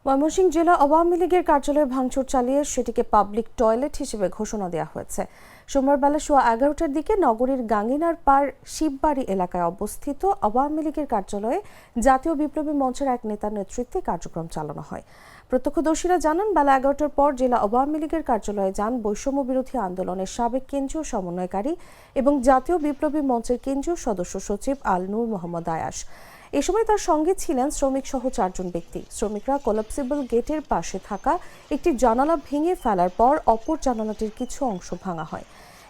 ময়মনসিংহ জেলা আওয়ামী লীগের কার্যালয়ে ভাঙচুর চালিয়ে সেটিকে পাবলিক টয়লেট হিসেবে ঘোষণা দেওয়া হয়েছে। সোমবার বেলা সোয়া 11টার দিকে নগরীর গাঙ্গিনার পাড় শিববাড়ি এলাকায় অবস্থিত আওয়ামী লীগের কার্যালয়ে জাতীয় বিপ্লবী মঞ্চের এক নেতার নেতৃত্বে কার্যক্রম চালানো হয়। প্রত্যক্ষদর্শীরা জানান, বেলা 11টার পর জেলা আওয়ামী লীগের কার্যালয়ে যান বৈষম্য বিরোধী আন্দোলনের সাবেক কেন্দ্রীয় সমন্বয়কারী এবং জাতীয় বিপ্লবী মঞ্চের কেন্দ্রীয় সদস্য সচিব আল নূর মোহাম্মদ আয়াস। এ সময় তার সঙ্গে ছিলেন শ্রমিক সহ 4 জন ব্যক্তি। শ্রমিকরা কোলাপসিবল গেটের পাশে থাকা একটি জানালা ভেঙে ফেলার পর অপর জানালাটির কিছু অংশ ভাঙা হয়।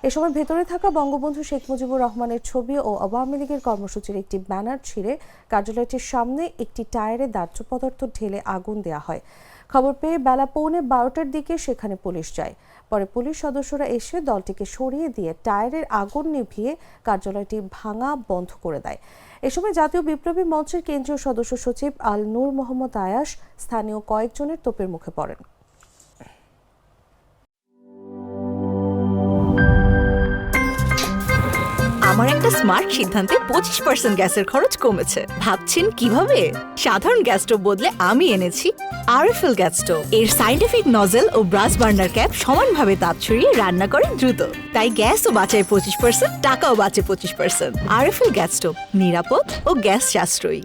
এ সময় ভেতরে থাকা বঙ্গবন্ধু শেখ মুজিবুর রহমানের ছবি ও আওয়ামী লীগের কর্মসূচির একটি ব্যানার ছিঁড়ে কার্যালয়টির সামনে একটি টায়ারে দাহ্য পদার্থ ঢেলে আগুন দেওয়া হয়। খবর পেয়ে বেলা 11:15টার দিকে সেখানে পুলিশ যায়। পরে পুলিশ সদস্যরা এসে দলটিকে সরিয়ে দিয়ে টায়ারের আগুন নিভিয়ে কার্যালয়টি ভাঙা বন্ধ করে দেয়। এ সময় জাতীয় বিপ্লবী মঞ্চের কেন্দ্রীয় সদস্য সচিব আল নূর মোহাম্মদ আয়াস স্থানীয় কয়েকজনের তোপের মুখে পড়েন। আমার একটা স্মার্ট সিদ্ধান্তে 25% গ্যাসের খরচ কমেছে। ভাবছেন কিভাবে? সাধারণ গ্যাস স্টোভ বদলে আমি এনেছি আরএফএল গ্যাস স্টোভ। এর সাইন্টিফিক নজল ও ব্রাস বার্নার ক্যাপ সমানভাবে তাপ ছড়িয়ে রান্না করে দ্রুত। তাই গ্যাসও বাঁচায় 25%, টাকাও বাঁচে 25%। আরএফএল গ্যাস স্টোভ নিরাপদ ও গ্যাস সাশ্রয়ী।